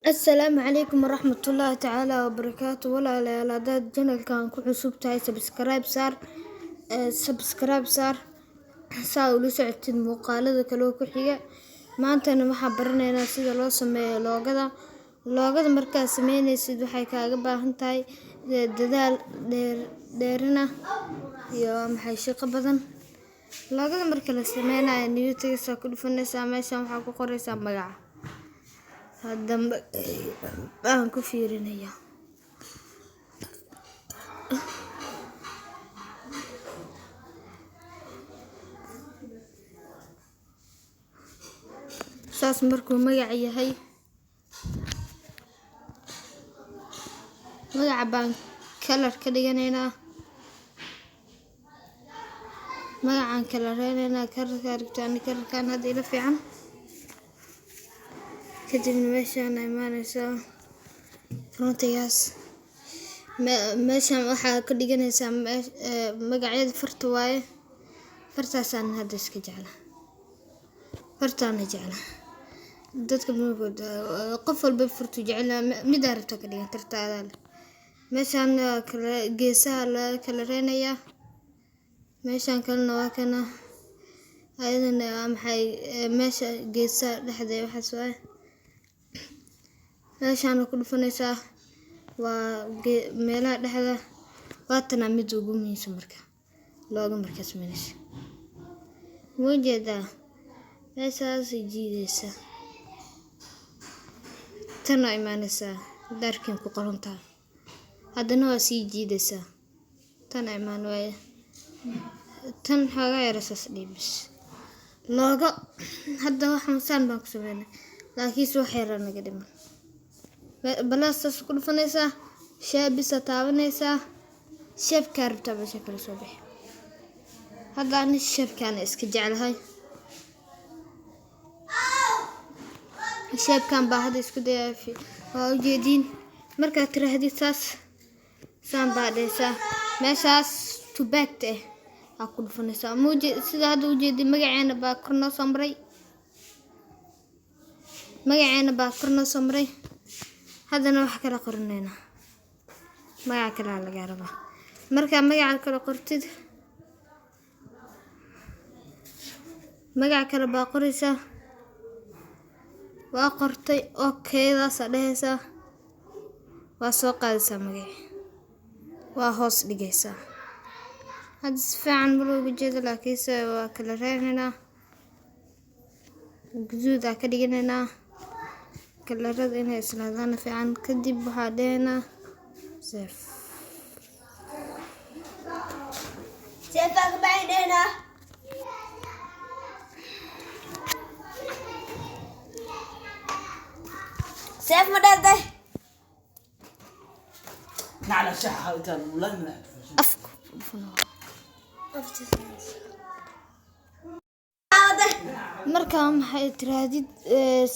السلام عليكم ورحمة الله تعالى وبركاته. ولا لا داد جنال كان كعصوب تاي سبسكرايب صار ساولو سعتين مقالة كلو كحية ما أنت أنا محبرنا هنا سيد الله سمي لوجدا مركز سميني سيد وحيكا جبا هنتاي دال ديرنا يوم حيشق بدن لوجدا مركز سمينا نيوتي ساكل فنسا ماشان وحكو قريسا مجا هذا أنكو فيرينيا saas markuu magac yahay magaca baan kalar ka dhiganaynaa magacaan kala reeynaa kalarka aragtaan kalarkan hadda ila fiican kadibna meeshaan imaanaysaa frontigaas meeshaan waxaa ka dhiganaysaa magacyada farta waaye fartaasaan hadda iska jeclaa fartaana jeclaa dadka mugud qof walba furtu jeclaa mid arabta ka dhigan tartaada meeshaan kala geesaha la kala reynaya meeshaan kalena waa kana ayadana maxay meesha geesaha dhexdeeda waxaas waa meeshaan ku dhufanaysaa waa meelaha dhexda waatana mid ugu muhiimsan marka looga markaas meesha wajada meeshaas jiidaysa tana imaanaysaa daarkin ku qorantaa haddana waa sii jiidaysaa tana imaan waaye tan xoogaa yarasas dhiibis looga hadda waxaan saan baan ku sameynay laakiin soo xeeran naga dhiman balaastas ku dhufanaysaa shaabisa taabanaysaa sheebka rabta meesha kala soo bixi hadda ani sheebkaan iska jeclahay sheebkan baa hadda isku dayaafi waa ujeediin markaad tirahdid saan baa dhaysaa meeshaas tubaagta aa ku dhufanaysaa sida hadda ujeedin magaceena baa kor noo soo maray haddana wax kala qoranaynaa magaca kale laga rabaa markaa magaca kale qortid magaca kale baa qoraysaa waa qortay okay daas dhehaysaa waa soo qaadaysaa magaci waa hoos dhigaysaa hadda si fiican ma looga jeedo laakiinse waa kala reebaynaa guduud aa ka dhiganaynaa kalarada inay islaadaan fiican kadib waxaa dhehaynaa save مدرده نعلى شحة والله ما أفكو markaa maxay tirahdid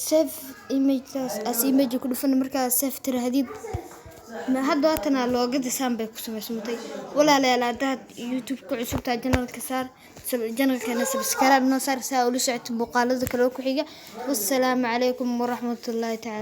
save image as image ku dhufan markaa save tirahdid ma hadda waatana loogada saan bay ku samaysmatay walaalayaal haddaad youtube ku cusubtaa janalka saar janalkana subscribe noo saar saa ula socota muuqaalada kale ku xiga wassalaamu calaykum waraxmatullaahi tacaala